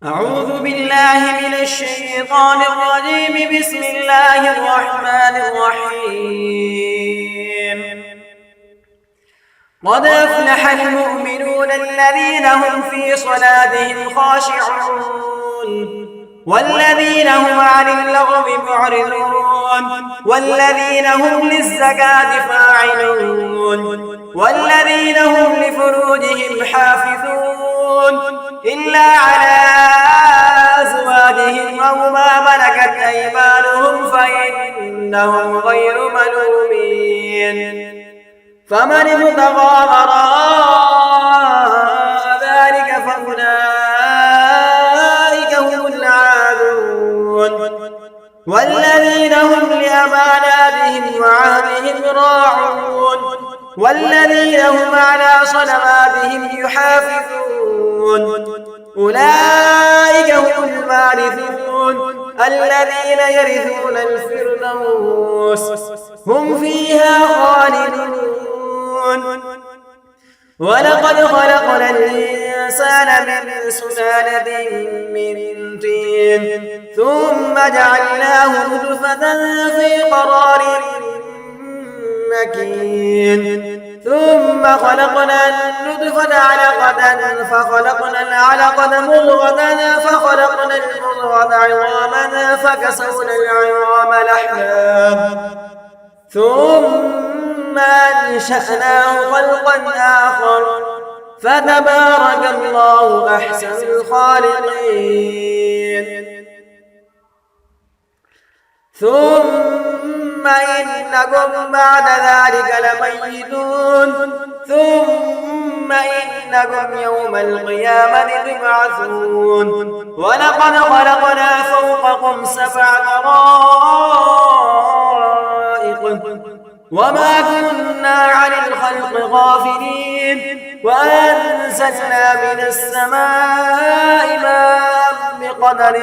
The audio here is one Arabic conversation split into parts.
أعوذ بالله من الشيطان الرجيم. بسم الله الرحمن الرحيم. قد أفلح المؤمنون الذين هم في صلاتهم خاشعون والذين هم عن اللغو معرضون والذين هم للزكاة فاعلون والذين هم لفروجهم حافظون إلا على أزواجهم أو ما ملكت أيمانهم فإنهم غير ملومين. فمن ابتغى وراء ذلك فأولئك هم العادون والذين هم لأماناتهم وعهدهم راعون والذين هم على صلواتهم يحافظون. أولئك هم الوارثون الذين يرثون الفردوس هم فيها خالدون. ولقد خلقنا الإنسان من سلالة من طين ثم جعلناه نطفة في قرار مكين ثم خلقنا النطفة علقة فخلقنا العلقة مضغة فخلقنا المضغة عظاما فكسونا العظام لحما ثم أنشأناه خلقا آخر فتبارك الله أحسن الخالقين. ثم إنكم بعد ذلك لميتون ثم إنكم يوم القيامة تبعثون. ولقد خلقنا فوقكم 7 طرائق وما كنا عن الخلق غافلين وأنزلنا من السماء ماء بقدر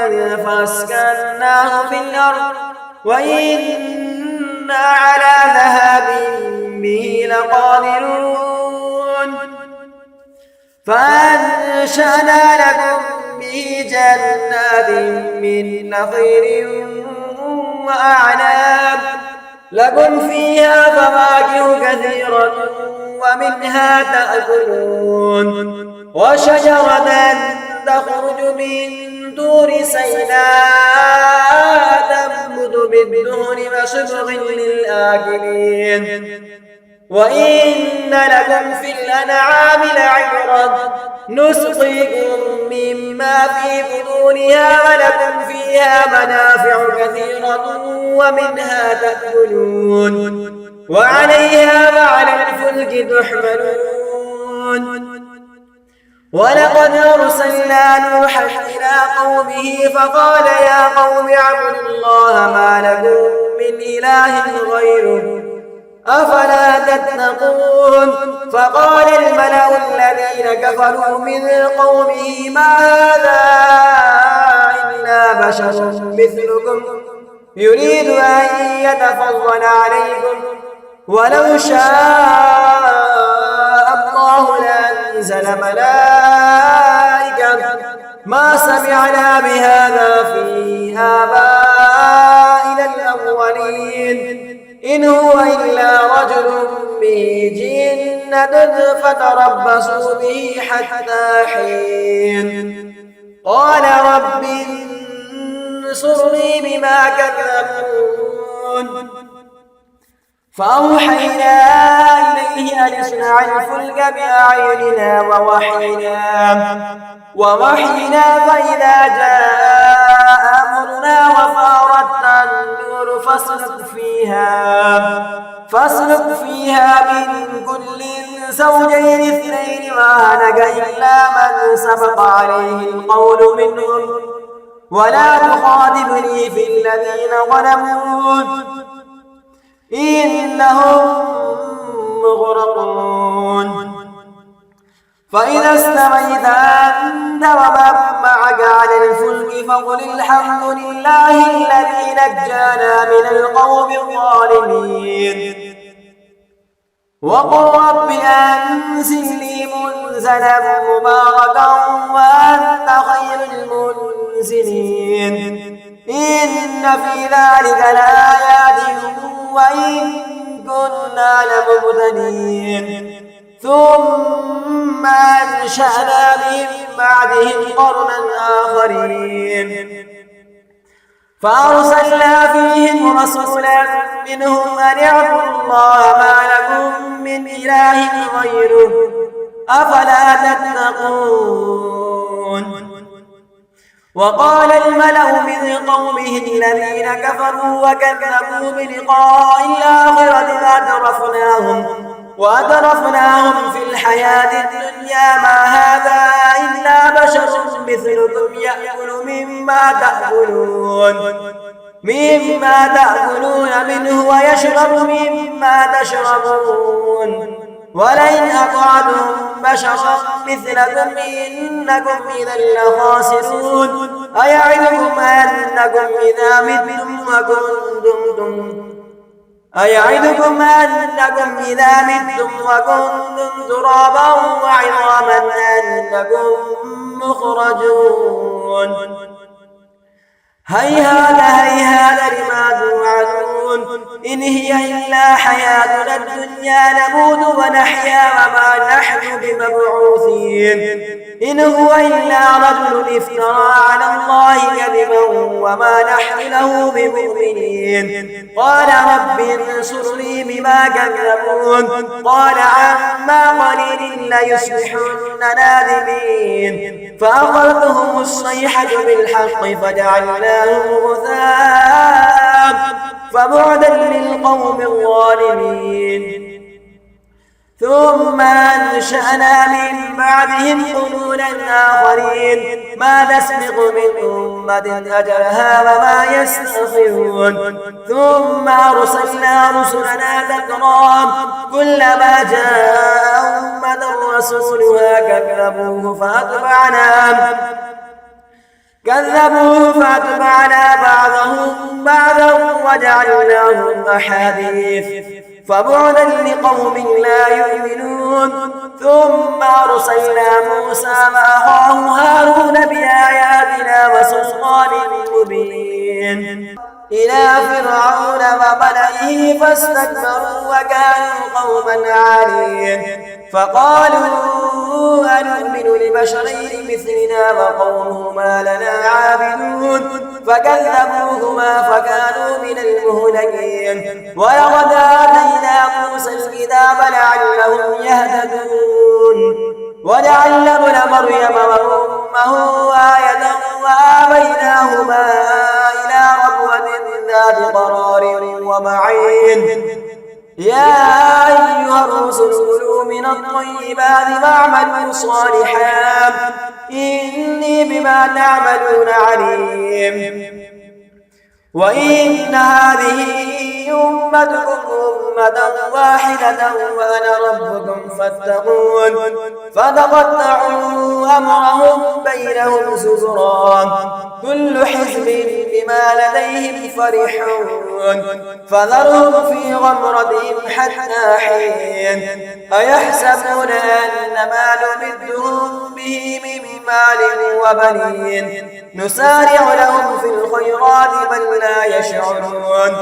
فأسكناه في الأرض وإنا على ذهاب به لقادرون. فأنشأنا لكم به جنات من نخيل وأعناب لكم فيها فواكه كثيرة ومنها تأكلون وشجرة تخرج من طور سيناء تنبت بالدهن وصبغ للآكلين. وإن لكم في الأنعام لعبرة نسقيكم مما في بطونها ولكم فيها منافع كثيرة ومنها تأكلون وعليها وعلى الفلك تحملون. ولقد أرسلنا نوحا إلى قومه فقال يا قوم اعبدوا الله ما لكم من إله غيره أفلا تتقون. فقال الملأ الذين كفروا من قومه ما هذا إلا بشر مثلكم يريد أن يتفضل عليكم ولو شاء الله لأنزل ملائكة ما سمعنا بهذا في آبائنا الأولين إن هو إلا رجل به جنة فتربصوا به حتى حين. قال رب انصرني بما كذبون. فأوحينا إليه أن اصنع الفلك بأعيننا ووحينا فإذا جاء أمرنا وفارت النور فاسلك فيها من كل زوجين 2 وأهلك إلا من سبق عليه القول منهم ولا تخاطبني في الذين ظلموا إنهم مغرقون. فإذا استويت أنت ومن معك على الفلك فقل الحمد لله الذي نجانا من القوم الظالمين. وقل رب أنزلني منزلا مباركا وأنت خير المنزلين إن في ذلك لآيات وإن كنا لمبتلين ثم أنشأنا من بعدهم قرنا آخرين فأرسلنا فيهم رسولا منهم أن اعبدوا الله ما لكم من إله غيره أفلا تتقون وقال الملأ من قومه الذين كفروا وكذبوا بلقاء الآخرة وأترفناهم في الحياة الدنيا ما هذا إلا بشر مثلكم يأكل مما تأكلون منه ويشرب مما تشربون ولئن أطعتم بشرا مثلكم إنكم إذا لخاسرون أيعدكم أنكم إذا متم وكنتم ترابا وعظاما أنكم مخرجون هيهات لما توعدون إن هي إلا حياتنا الدنيا نموت ونحيا وما نحن بمبعوثين إن هو إلا رجل افترى على الله كذبا وما نحن له بمؤمنين قال رب انصرني بما كذبون قال عما قليل ليصبحن نادمين فأخذتهم الصيحة بالحق فجعلناهم غثاء فبعدا للقوم الظالمين ثم أنشأنا من بعدهم قرونا آخرين ما تسبق من أمة أجلها وما يستأخرون ثم أرسلنا رسلنا تترى كلما جاء أمة رسولها كذبوه فأتبعنا بعضهم بعضا وجعلناهم أحاديث فبعدا لقوم لا يؤمنون ثم أرسلنا موسى وأخاه هارون بآياتنا وسلطان مبين إلى فرعون وملئه فاستكبروا وكانوا قوما عالين فقالوا أنؤمن لبشرين مثلنا وقومهما لنا عابدون فكذبوهما فكانوا من المهلكين ولقد آتينا موسى الكتاب لعلهم يهتدون وجعلنا ابن مريم وأمه آية وآويناهما إلى ربوة ذات قرار ومعين يا أيها الرسل كلوا من الطيبات واعملوا صالحا إني بما تعملون عليم وإن هذه أمتكم أمة واحدة وأنا ربكم فاتقون فتقطعوا أمرهم بينهم زبرا كل حزب بما لديهم فرحون فذرهم في غمرتهم حتى حين أيحسبون أن ما نمدهم به من مال وبنين نسارع لهم في الخيرات بل لا يشعرون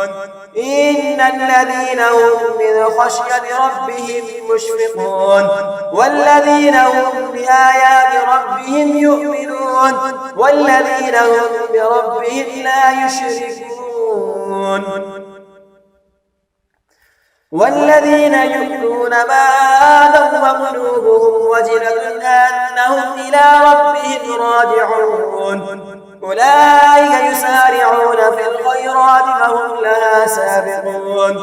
إن الذين هم من خشية ربهم مشفقون والذين هم بآيات ربهم يؤمنون والذين هم بربهم لا يشركون والذين يؤتون ما آتوا وقلوبهم وجلة أنهم إلى ربهم راجعون أولئك يسارعون في الخيرات وهم لها سابقون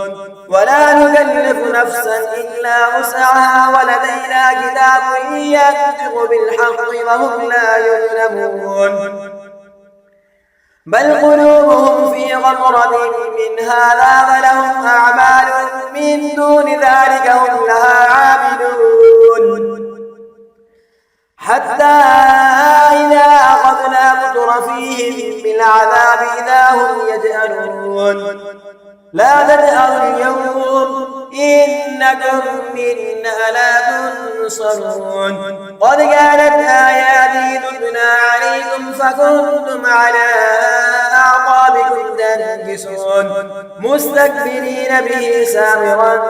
ولا نكلف نفسا إلا وسعها ولدينا كتاب ينطق بالحق وهم لا يظلمون بل قلوبهم في غمرة من هذا ولهم أعمال من دون ذلك هم لها عابدون حتى إذا أخذنا مترفيهم بالعذاب إذا هم يجأرون لا تجأروا اليوم إنكم منا لا تنصرون قد كانت آياتي تتلى عليكم فكنتم على أعقابكم تنكصون مستكبرين به سامرا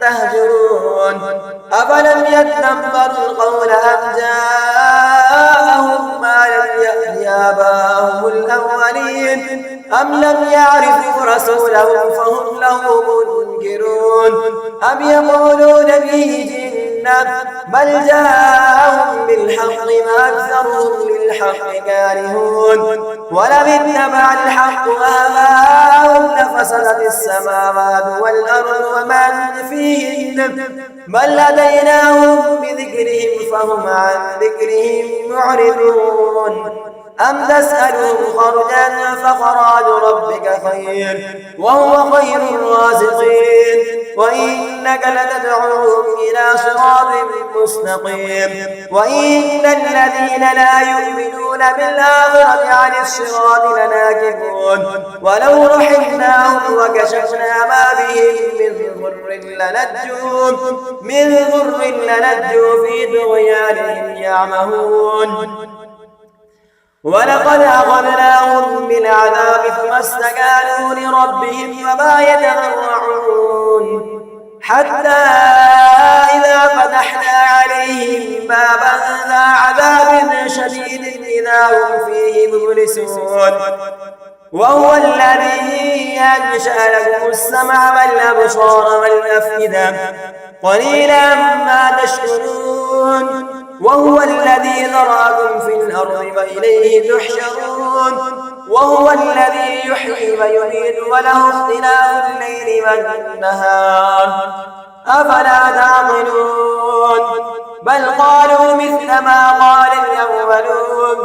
تهجرون أفلم يتدبروا القول أم جاءهم ما لم يأت آباءهم الأولين أم لم يعرفوا رسولهم فهم له منكرون أم يقولون به جنة بل جاءهم بالحق ما أكثرهم للحق كارهون ولو اتبع الحق أهواءهم لفسدت السماوات والأرض ومن فيهن بل لديناهم بذكرهم فهم عن ذكرهم معرضون أم تسألهم خرجا فخراج ربك خير وهو خير الرازقين وإنك لتدعوهم إلى صراط مستقيم وإن الذين لا يؤمنون بالآخرة عن الصراط لناكبون ولو رحمناهم وكشفنا ما بهم من ضر للجوا في طغيانهم يعمهون ولقد أخذناهم بالعذاب فما استكانوا لربهم وما يتضرعون حتى إذا فتحنا عليهم بابا ذا عذاب شديد إذا هم فيه مبلسون وهو الذي أنشأ لكم السمع والأبصار والأفئدة قليلا ما تشكرون وهو الذي ذراكم في الأرض وإليه تحشرون وهو الذي يحيي ويميت وله اختلاف الليل والنهار أفلا تعقلون بل قالوا مثل ما قال الأولون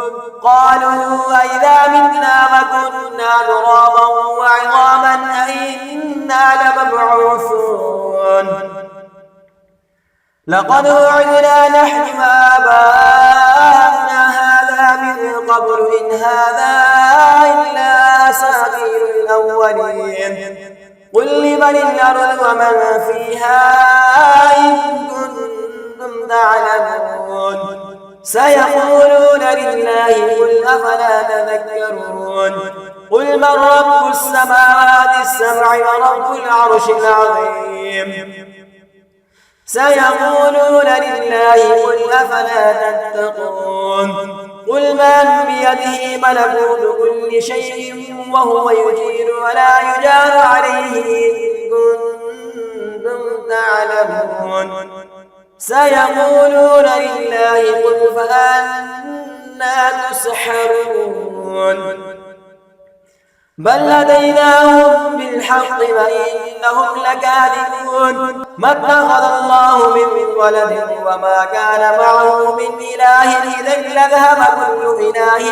قالوا أئذا متنا وكنا ترابا وعظاما أئنا لمبعوثون لقد وعدنا نحن وآباؤنا هذا من قبل إن هذا إلا أساطير الأولين قل لمن الأرض ومن فيها إن كنتم تعلمون سيقولون لله قل أفلا تذكرون قل من رب السماوات السبع ورب العرش العظيم سيقولون لله قل أفلا تتقون قل من بيده ملكوت كل شيء وهو يجير ولا يجار عليه إن كنتم تعلمون سيقولون لله قل فأنا تسحرون بل لديناهم بالحق وإنهم لكاذبون ما اتخذ الله من ولد وما كان معه من إله إذا لذهب كل إله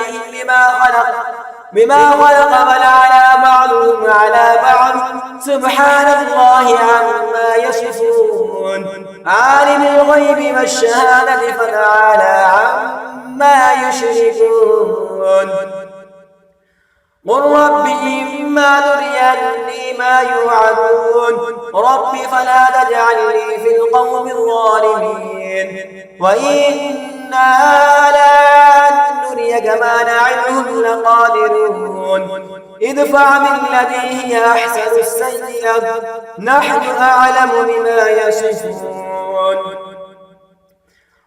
بما خلق بل على بعضهم على بعض سبحان الله عما يصفون عالم الغيب والشهادة فتعالى عما يشركون قل رب إما نريني ما يوعدون رب فلا تجعلني في القوم الظالمين وإنا لا نريك ما نعدهم لقادرون ادفع بالذي هي أحسن السيئة نحن أعلم بما يصفون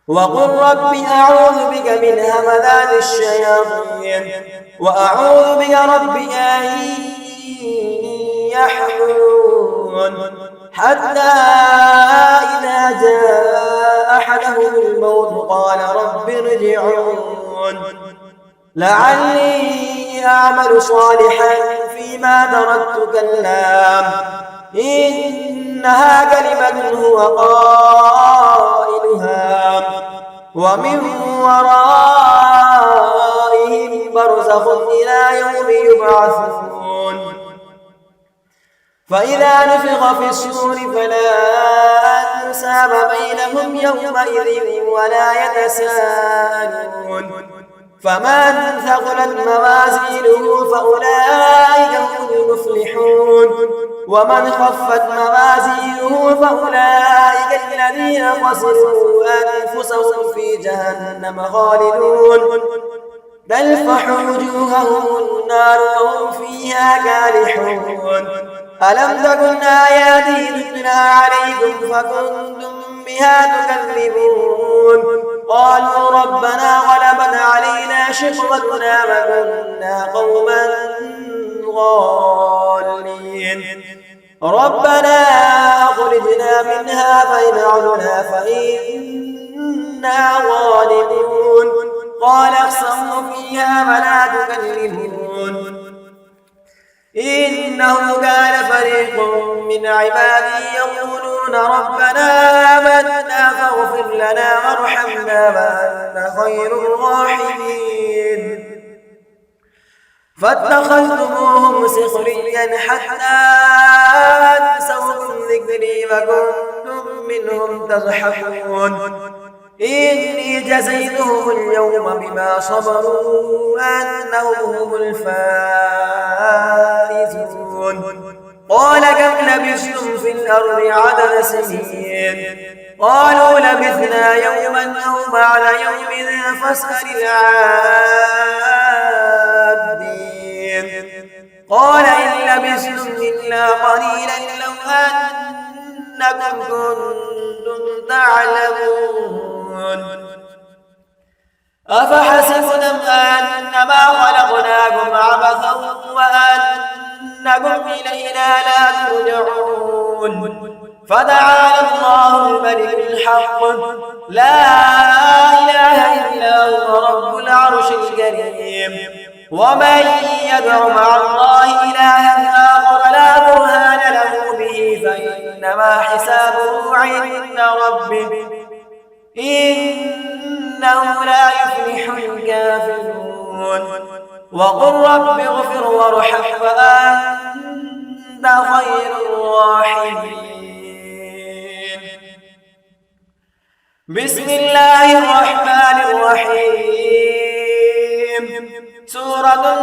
وقل رب أعوذ بك من همذات الشياطين وأعوذ بك رب أن يحضرون حتى إذا جاء أحدهم الموت قال رب ارجعون لعلي أعمل صالحا فيما تركت كلا إنها كلمة هو قائلها ومن ورائهم برزخ إلى يوم يبعثون فإذا نفخ في الصور فلا أنساب بينهم يومئذ ولا يتساءلون فمن ثقلت موازينه فأولئك هم المفلحون ومن خفت موازينه فأولئك الذين خسروا أنفسهم في جهنم خالدون تلفح وجوههم النار وهم فيها كالحون ألم تكن آياتي تتلى عليكم فكنتم بها تكذبون قالوا ربنا غلبت علينا شقوتنا وكنا قوما ضالين ربنا أخرجنا منها فإن عدنا فإنا ظالمون قال اخسئوا فيها ولا تكلمون إنه كان فريق من عبادي يقولون ربنا آمنا فاغفر لنا وارحمنا وأنت خير الراحمين فاتخذتموهم سخريا حتى أنسوكم ذكري وكنتم منهم تضحكون إني جزيتهم اليوم بما صبروا أنهم هم الفائزون قال كم لبثتم في الأرض عدد سنين قالوا لبثنا يوما أو بعد يوم فاسأل العادين قال إن لبثتم إلا قليلا لو أنكم كنتم تعلمون أفحسبتم أنما خلقناكم عبثا وأنكم إلينا لا ترجعون فتعالى الله الملك الحق لا إله إلا هو رب العرش الكريم ومن يدع مع الله إلها آخر لا برهان له به فإنما حسابه عند ربه إنه لا يفلح الكافرون وقل رب اغفر وارحم وأنت خير الراحمين بسم الله الرحمن الرحيم سورة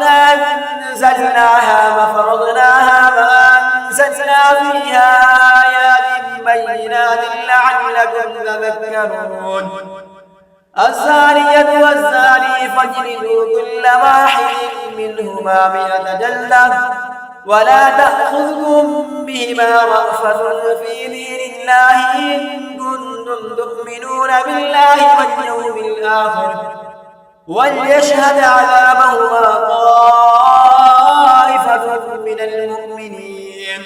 أنزلناها وفرضناها وأنزلنا فيها آيات بينات لعلكم تذكرون الزانية والزاني فاجلدوا كل واحد منهما 100 جلدة ولا تأخذكم بهما رأفة في دين الله إن كنتم تؤمنون بالله واليوم الآخر وليشهد عذابهما طائفة من المؤمنين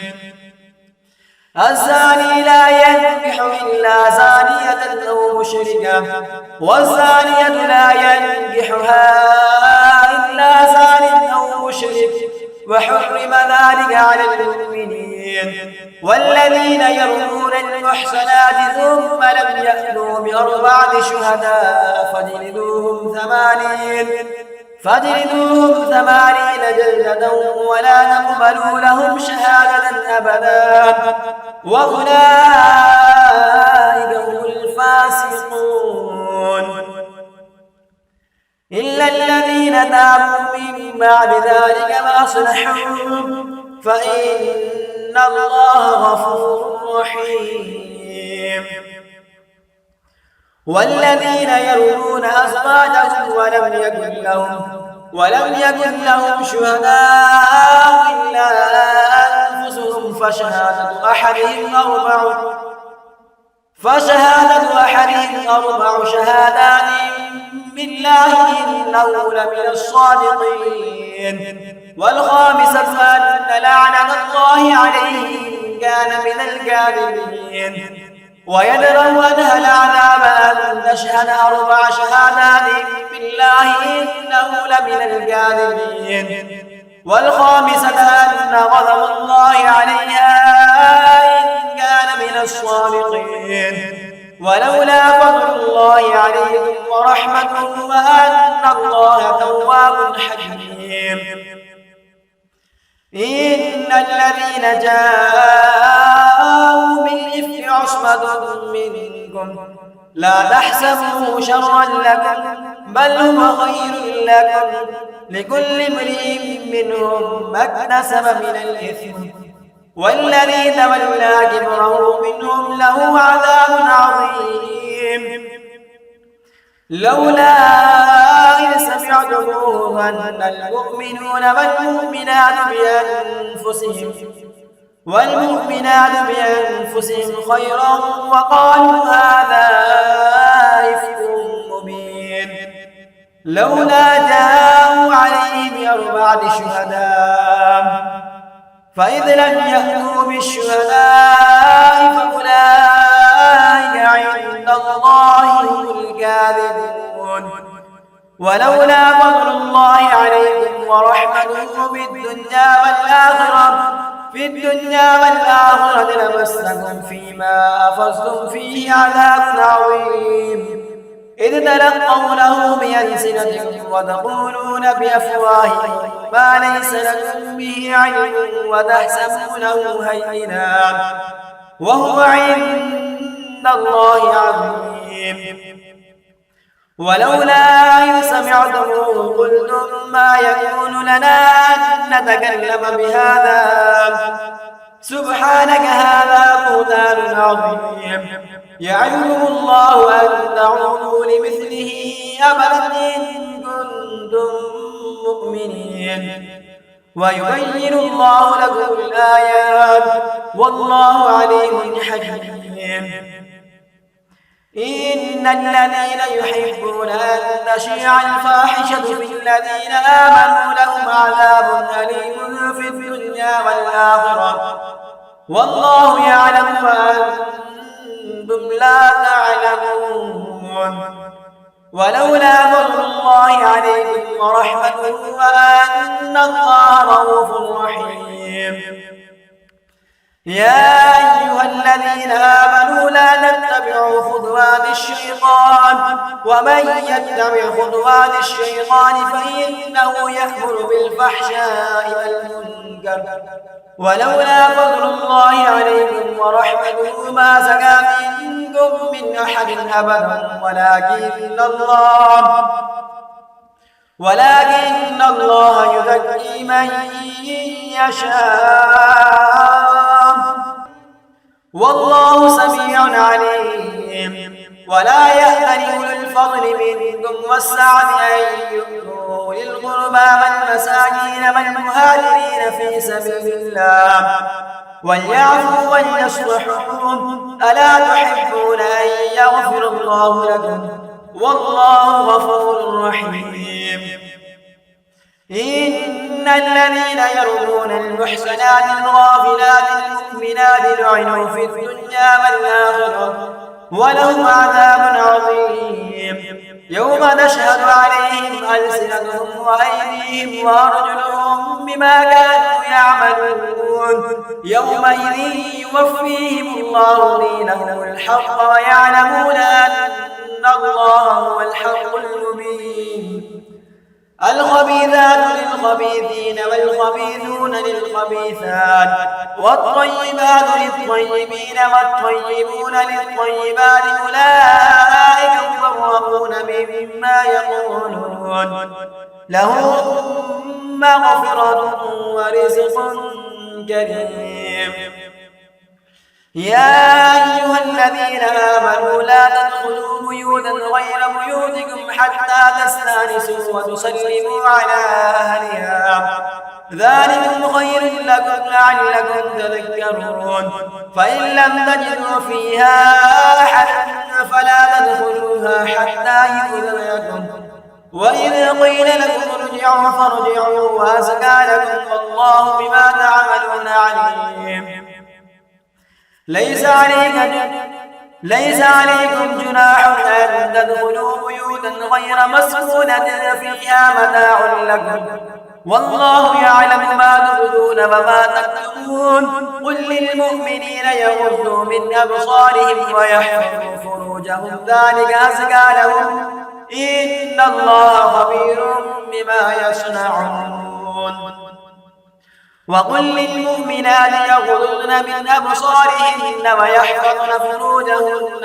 الزاني لا ينكح إلا زانية أو مشركة والزانية لا ينكحها إلا زان أو مشرك وحرم ذلك على المؤمنين والذين يرمون المحصنات ثم لم يأتوا ب4 شهداء فاجلدوهم 80 جلدة ولا تقبلوا لهم شهادة أبدا وأولئك هم الفاسقون إلا الذين تابوا من بعد ذلك وأصلحوا فإن الله غفور رحيم والذين يرمون أزواجهم ولم يكن لهم شهداء إلا أنفسهم فشهادة أحدهم 4 شهادات بالله إنه لمن الصادقين والخامسة أن لعنة الله عليه إن كان من الكاذبين ويدروا أنها العذاب أن تشهد 4 شهادات بالله إنه لمن الكاذبين والخامسة أن غضب الله عليها إن كان من الصادقين ولولا فضل الله عليكم ورحمته وأن الله تواب حكيم إن الذين جاءوا بالإفك عصبة منكم لا تحسبوه شرا لكم بل هو خير لكم لكل امرئ منهم ما اكتسب من الإثم والذي تولى كبره منهم له عذاب عظيم. لولا إذ سمعتموه ظن المؤمنون والمؤمنات بأنفسهم خيرا وقالوا هذا إفك مبين. لولا جاءوا عليه بأربعة شهداء فإذ لم يأتوا بالشهداء فأولئك عند الله هم الكاذبون. ولولا فضل الله عليكم ورحمته في الدنيا والآخرة لمسكم فيما أفضتم فيه عذاب عظيم. إذ تلقونه بألسنتكم وتقولون بأفواهكم ما ليس لكم به علم وتحسبونه هينا وهو عند الله عظيم. ولولا إذ سمعتموه قلتم ما يكون لنا أن نتكلم بهذا سبحانك هذا بهتان عظيم. يعظكم الله أن تعودوا لمثله أبدا إن كنتم مؤمنين. ويبين الله لكم الآيات والله عليم حكيم. إن الذين يحبون أن تشيع الفاحشة في الذين آمنوا لهم عذاب أليم في الدنيا والآخرة والله يعلم وأنتم لا تعلمون. ولولا فضل الله عليكم ورحمته وأن الله رؤوف رحيم. يا أيها الذين آمنوا لا تتبعوا خطوات الشيطان ومن يتبع خطوات الشيطان فإنه يأمر بالفحشاء والمنكر. ولولا فضل الله عليكم ورحمته ما زكى منكم من أحد أبدا ولكن الله يزكي من يشاء والله سميع عليم. ولا يأتل أولو الفضل منكم والسعة أن يؤتوا أولي القربى والمساكين والمهاجرين في سبيل الله وليعفوا وليصلحوا ألا تحبون أن يغفر الله لكم والله غفور رحيم. إن الذين يرمون المحسنات الغافلات المؤمنات لعنوا في الدنيا والآخرة ولهم عذاب عظيم. يوم تشهد عليهم ألسنتهم وأيديهم وأرجلهم بما كانوا يعملون يومئذ يوفيهم الله دينهم الحق ويعلمون أن الله هو الحق المبين. الخبيثات للخبيثين والخبيثون للخبيثات والطيبات للطيبين والطيبون للطيبات أولئك مبرؤون مما يقولون لهم مغفرة ورزق كريم. يا أيها الذين آمنوا لا تدخلوا بيوتا غير بيوتكم حتى تستأنسوا وتسلموا على أهلها ذلكم خير لكم لعلكم تذكرون. فإن لم تجدوا فيها أحدا فلا تدخلوها حتى يؤذن لكم وإذ قيل لكم ارجعوا فارجعوا وأزكى لكم والله بما تعملون عليم. ليس عليكم جناح أن تدخلوا بيوتا غير مسكونة فيها متاع لكم والله يعلم ما تبدون وما تكتمون. قل للمؤمنين يغضوا من أبصارهم ويحفظوا فروجهم ذلك أزكى لهم إن الله خبير بما يصنعون. وقل للمؤمنات يغضضن من أبصارهن ويحفظن فروجهن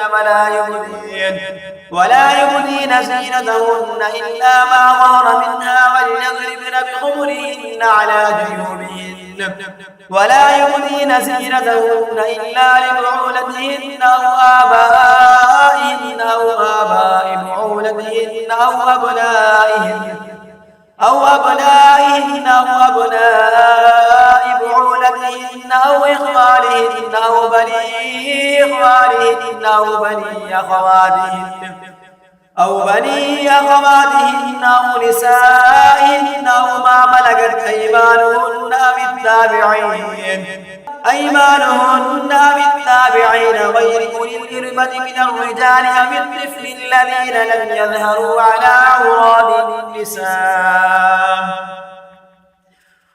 ولا يبدين زينتهن إلا ما ظهر منها وليضربن بخمرهن على جيوبهن ولا يبدين زينتهن إلا لبعولتهن أو آبائهن أو آباء بعولتهن أو أبنائهن أو أبناء بعولتهن أو إخوانهن أو بني إخوانهن أو بني أخواتهن أو نسائهن أو ما ملكت أيمانهن أو التابعين غير أولي الإربة من الرجال أو الطفل الذين لم يظهروا على عورات النساء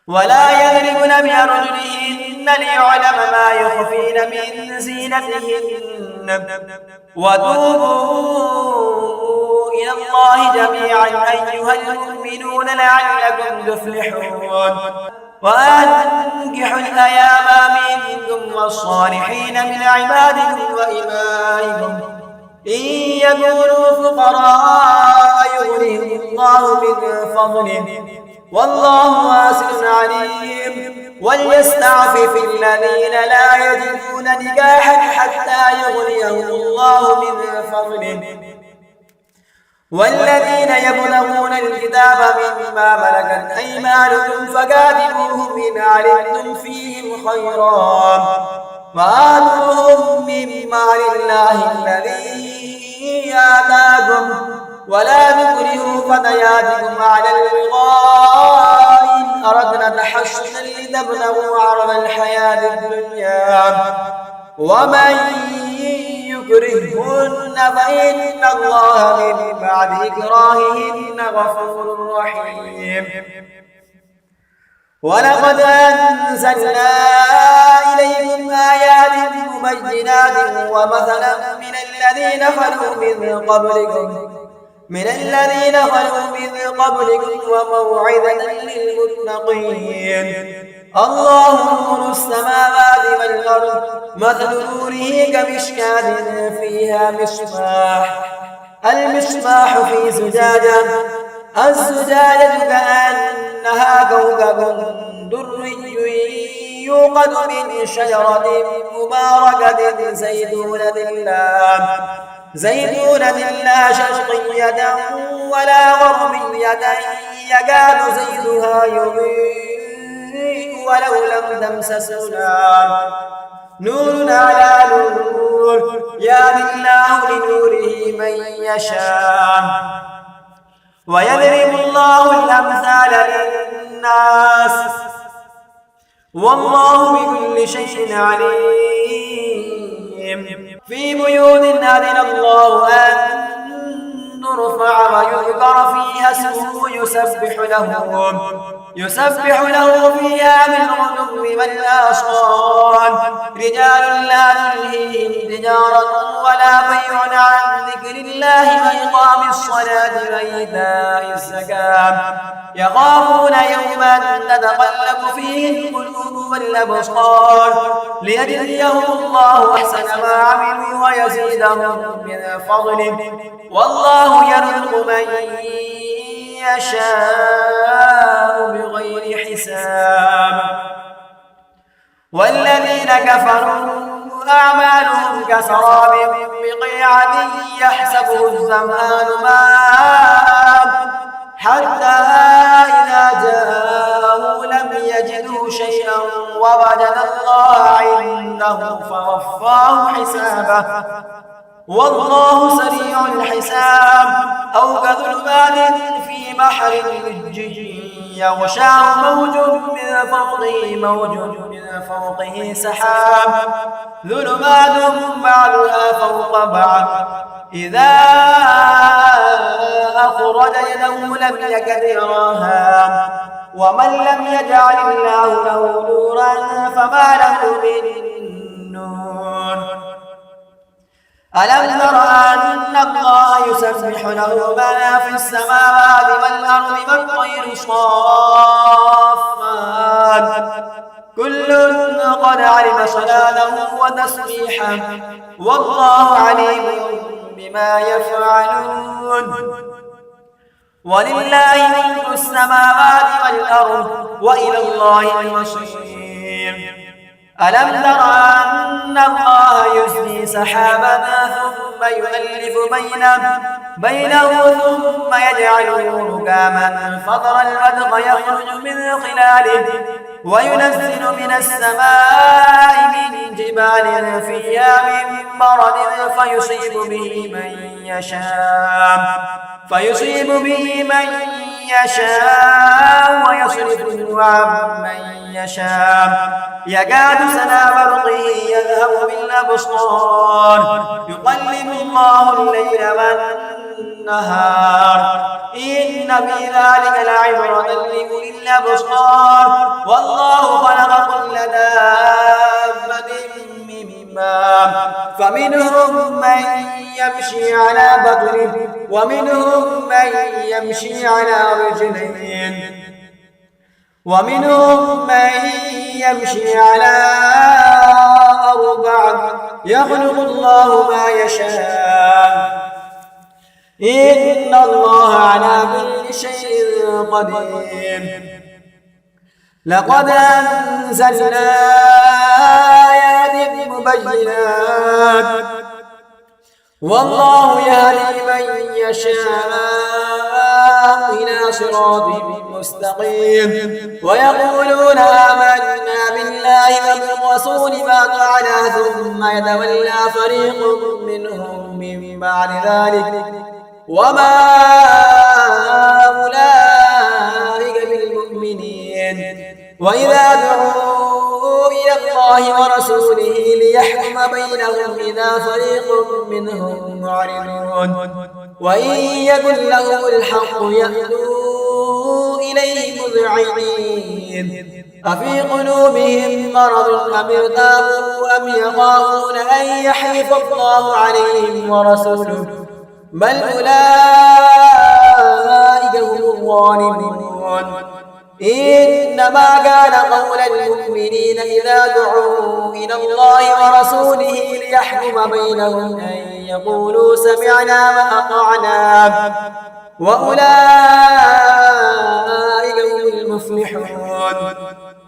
ولا يضربن بأرجلهن ليعلم ما يخفين من زينتهن وتوبوا إلى الله جميعا أيها المؤمنون لعلكم تفلحون وأنكحوا الأيام منكم والصالحين من عبادكم وإمائكم إن يكونوا فقراء يغنيهم الله من فضله والله واسع عليم وليستعفف الذين لا يجدون نكاحا حتى يغنيهم الله من فضله والذين يبتغون الكتاب مما ملكت أيمانكم فكاتبوهم إن علمتم فيهم خيرا وآتوهم مما لله الذي آتاكم ولا تكرهوا فتياتكم على البغاء إن أردنا تحصنا لتبتغوا عرض الحياة الدنيا ومن يكرهن فإن الله من بعد إكراههن غفور رحيم ولقد أنزلنا إليكم آيات مبينات ومثلا من الذين خلوا من قبلكم وموعظة للمتقين الله نور السماوات والأرض مثل نوره كمشكاة فيها المصباح في زجاجة الزجاجة كأنها كوكب دري يوقد من شجرة مباركة زيتونة لا شرقية ولا غربية يكاد زيتها يضيء ولو لم تمسسه نور على نور يهدي الله لنوره من يشاء ويضرب الله الأمثال للناس والله بكل شيء عليم في بيوت أذن الله أن ترفع ويذكر فيها اسمه يسبح له فيها بالغدو والآصال رجال لا تلهيهم تجارة ولا بيع عن ذكر الله وإقام الصلاة وإيتاء الزكاة يخافون يوما تتقلب فيه القلوب والأبصار ليجزيهم الله أحسن ما عملوا ويزيدهم من فضله والله يرزق من يشاء بغير حساب والذين كفروا أعمالهم كسراب بقيعة يحسبه الظمآن ماء حتى إذا جاءه لم يجده شيئا ووجد الله عنده فوفاه حسابه والله سريع الحساب أو كظلمات في بحر لجي يغشاه موج من فوقه سحاب ظلمات بعضها فوق بعض إذا أخرج يده لم يكد يراها ومن لم يجعل الله له نورا فما له من نور ألم تر أن الله يسبح له ما في السماوات والأرض والطير صافات كل قد علم صلاته وتسبيحه والله عليم بما يفعلون ولله ملك السماوات والأرض وإلى الله المصير ألم تر أن الله يزني سحابا ثم يؤلف بينه ثم يجعله ركاما فترى الودق يخرج من خلاله وينزل من السماء من جبال فيها من برد فيصيب به من يشاء ويصرفه عن من يشاء يكاد سنا برقه يذهب بالأبصار يقلب الله الليل والنهار إن في ذلك لعبرة لأولي الأبصار والله خلق كل دابة من ماء فمنهم من يمشي على بطنه ومنهم من يمشي على رجلين ومنهم من يمشي على أربع يخلق الله ما يشاء إن الله على كل شيء قدير لقد أنزلنا آيات مبينات والله يهدي من يشاء إلى صراط مستقيم ويقولون آمنا بالله وبالرسول فأطعنا ثم يتولى فريق منهم من بعد ذلك وما أولئك بالمؤمنين وإذا دعوا إلى الله ورسوله ليحكم بينهم إذا فريق منهم معرضون وإن يكن لهم الحق يأتوا إليه مذعنين أفي قلوبهم مرض أم ارتابوا أم يخافون أن يحيف الله عليهم ورسوله بل أولئك هم الظالمون إنما كان قول المؤمنين إذا دعوا إلى الله ورسوله ليحكم بينهم أن يقولوا سمعنا وأطعنا وأولئك هم المفلحون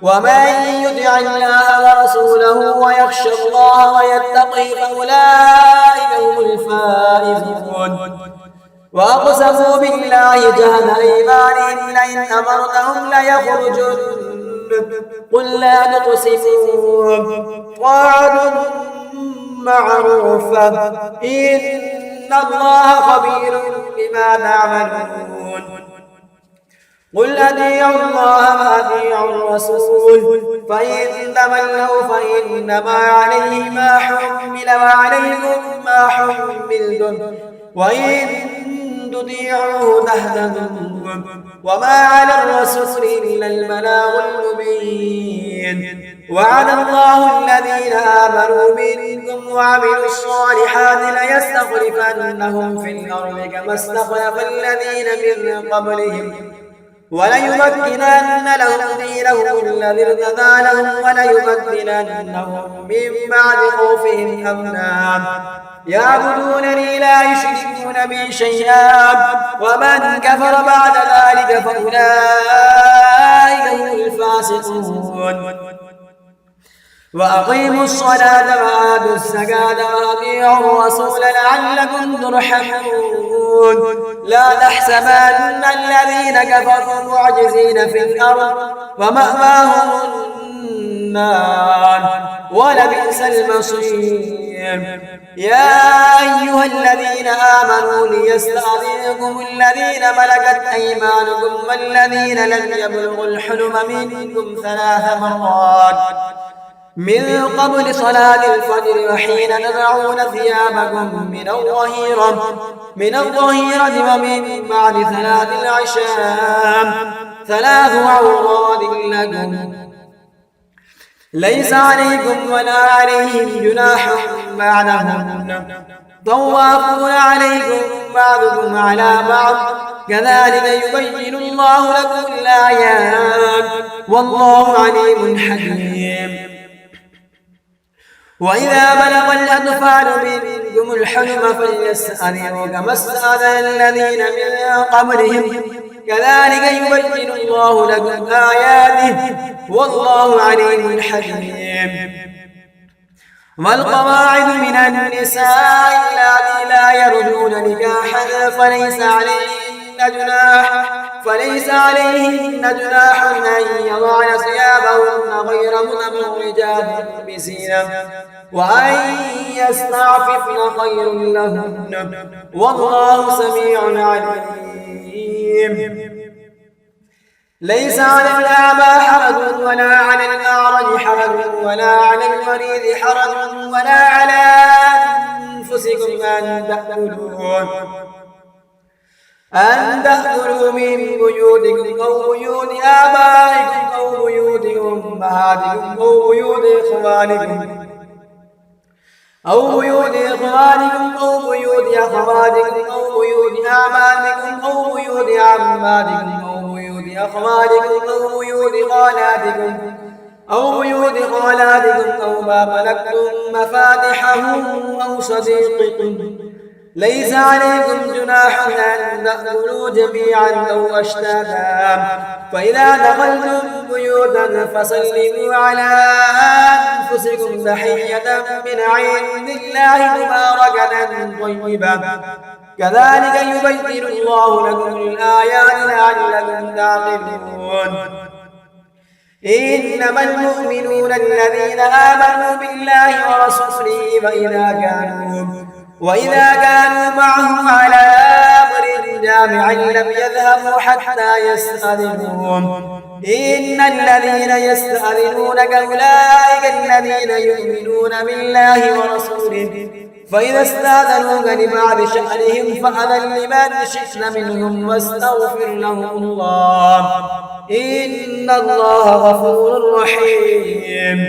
ومن يطع الله ورسوله ويخشى الله ويتقي فأولئك هم الفائزون وأقسموا بالله جهد أيمانهم لئن أمرتهم ليخرجن قل لا تقسموا طاعة معروفة إن الله خبير بما تعملون قل أطيعوا الله وأطيعوا الرسول فإن تولوا فإنما عليه ما حمل وعليكم ما حملتم وإن تطيعوه تهتدوا وما على الرسول إلا البلاغ المبين وعد الله الذين آمنوا منكم وعملوا الصالحات ليستخلفنهم في الأرض كما استخلف الذين من قبلهم وليمكنن لهم دينهم الذي ارتضى لهم وليبدلنهم من بعد خوفهم أمنا يعبدونني لا يشركون بي شيئا ومن كفر بعد ذلك فأولئك هم الفاسقون وأقيموا الصلاة وآتوا الزكاة وأطيعوا الرسول لعلكم ترحمون لا تحسبن الذين كفروا معجزين في الأرض ومأواهم النار ولبئس المصير يا أيها الذين آمنوا ليستأذنكم الذين ملكت أيمانكم والذين لم يبلغوا الحلم منكم 3 مرات من قبل صلاة الفجر وحين تضعون ثيابكم من الظهيرة ومن بعد صلاة العشاء 3 عورات لكم ليس عليكم ولا عليهم جناح بعدهن طوافون عليكم بعضكم على بعض كذلك يبين الله لكم الآيات والله عليم حكيم وإذا بلغ الأطفال منكم الحلم فليستأذنوا كما استأذن الذين من قبلهم كذلك يبين الله لكم آياته والله عليم حكيم. والقواعد من النساء اللاتي لا يرجون نكاحا فليس عليهن جناح أن يضعن ثيابهن غير متبرجات بزينة وأن يستعففن خير لهن والله سميع عليم. ليس على الأعمى حرج ولا على الأعرج حرج ولا على المريض حرج ولا على أنفسكم أن تأكلوا من بيوتكم أو بيوت آبائكم أو بيوت أمهاتكم أو بيوت إخوانكم أو بيوت إخوانكم أو بيوت أخواتكم أو بيوت أعمامكم أو بيوت عماتكم أو بيوت أخوالكم أو بيوت خالاتكم أو ما ملكتم مفاتحه أو صديقكم. ليس عليكم جناح أن تأكلوا جميعا أو أشتاتا فإذا دخلتم بيوتا فسلموا على أنفسكم تحية من عند الله مباركة طيبة كذلك يبين الله لكم الآيات لعلكم تعقلون. إنما المؤمنون الذين آمنوا بالله ورسوله وإذا كانوا معه على أمر جامع لم يذهبوا حتى يستأذنوهم. إن الذين يستأذنونك أولئك الذين يؤمنون بالله ورسوله فإذا استأذنوك لبعض شأنهم فأذن لمن شئت منهم واستغفر لهم الله إن الله غفور رحيم.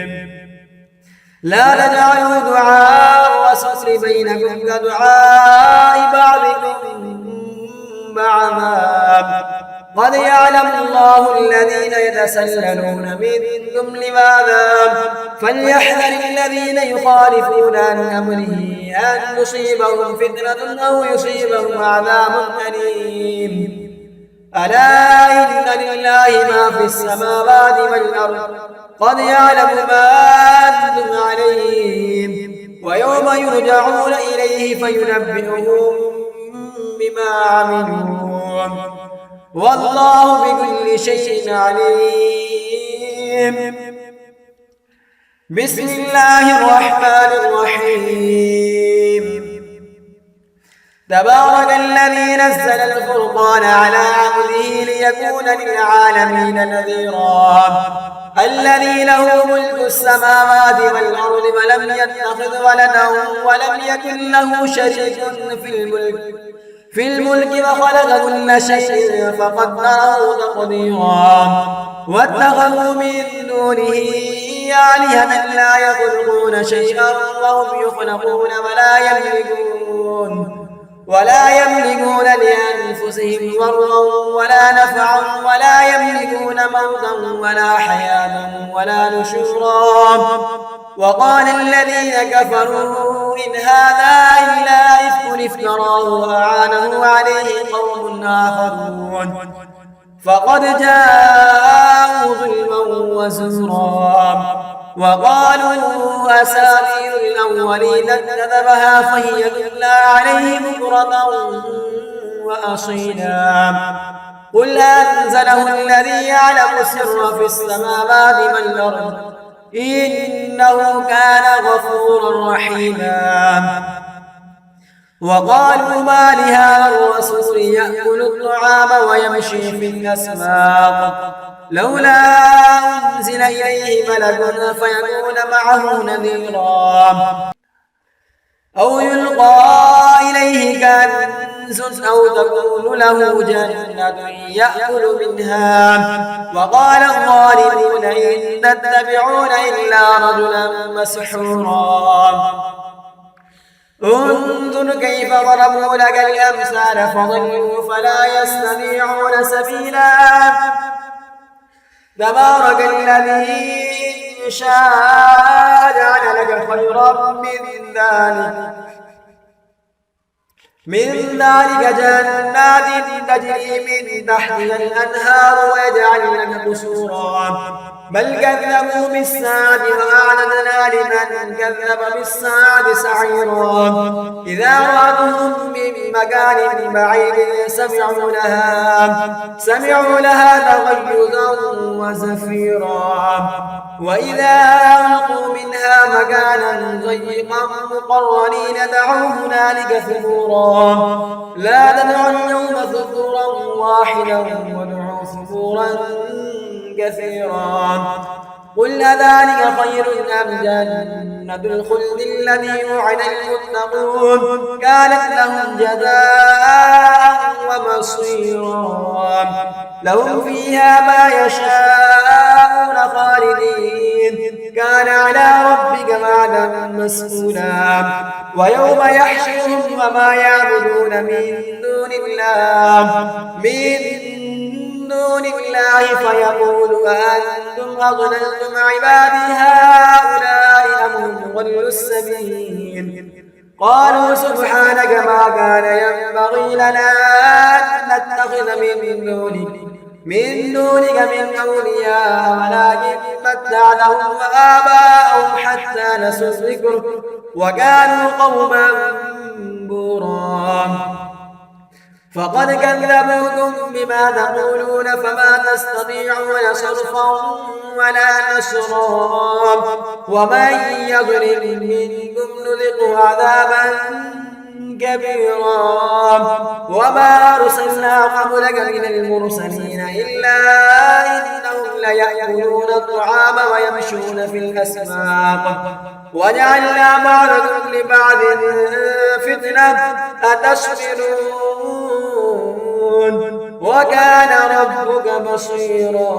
لا تجعلوا دعاء الرسول بينكم كدعاء بعضكم بعضا قد يعلم الله الذين يتسللون منكم لواذا فليحذر الذين يخالفون عن أمره أن تصيبهم فتنة أو يصيبهم عذاب أليم. ألا إن لله ما في السماوات والأرض قد يعلم ما أنتم عليهم ويوم يرجعون إليه فينبئهم بما عملوا والله بكل شيء عليم. بسم الله الرحمن الرحيم. تبارك الذي نزل الفرقان على عبده ليكون للعالمين نذيرا الذي له ملك السماوات والأرض ولم يتخذ ولدا ولم يكن له شريك في الملك وخلق كل شيء فقدره تقديرا واتخذوا من دونه آلهة لا يخلقون شيئا وهم يخلقون ولا يملكون لأنفسهم ضرا ولا نفعا ولا يملكون موتا ولا حياة ولا نشورا. وقال الذين كفروا إن هذا إلا إفك افتراه وأعانه عليه قوم آخرون فقد جاءوا ظلما وزورا. وقالوا أساطير الأولين اكتذبها فهي تتلى عليه بكرة وأصيلا. قل أنزله الذي يعلم السر في السماوات والأرض إنه كان غفورا رحيما. وقالوا ما لهذا الرسول يأكل الطعام ويمشي في الأسواق لولا أنزل إليه ملك فيكون معه نذيرا أو يلقى إليه كنز أو تكون له جنة يأكل منها. وقال الظالمون إن تتبعون إلا رجلا مسحورا. انظر كيف ضربوا لك الأمثال فضلوا فلا يستطيعون سبيلا. تبارك الذي شاء جعل لك خيرا من ذلك من ذلك جنات تجري من تحتها الأنهار ويجعل لك قصورا بل كذبوا بالساعة وأعتدنا لمن كذب بالساعة سعيرا إذا رأتهم من مكان بعيد سمعوا لها تغيظا وزفيرا وإذا ألقوا منها مكانا ضيقا مقرنين دعوا هنالك ثبورا لا تدعوا اليوم ثبورا واحدا وادعوا ثبورا كثيرا قل أذلك خير أم جنة الخلد الذي وعد المتقون كانت لهم جزاء ومصيرا لهم فيها ما يشاءون خالدين كان على ربك وعدا مسئولا ويوم يحشرهم وما يعبدون من دون الله فيقول أأنتم أضللتم عبادي هؤلاء أم هم ضلوا السبيل قالوا سبحانك ما كان ينبغي لنا أن نتخذ من دونك من أولياء ولكن متعناهم وآباءهم حتى نسوا الذكر وكانوا قوما بورا فقد كذبوكم بما تقولون فما تستطيعون صرفا ولا نصرا ومن يظلم منكم نذقه عذابا كبيرا وما أرسلنا قبلك من المرسلين إلا إنهم ليأكلون الطعام ويمشون في الأسواق وجعلنا بعضكم لبعض فتنة أتصبرون وكان ربك بصيرا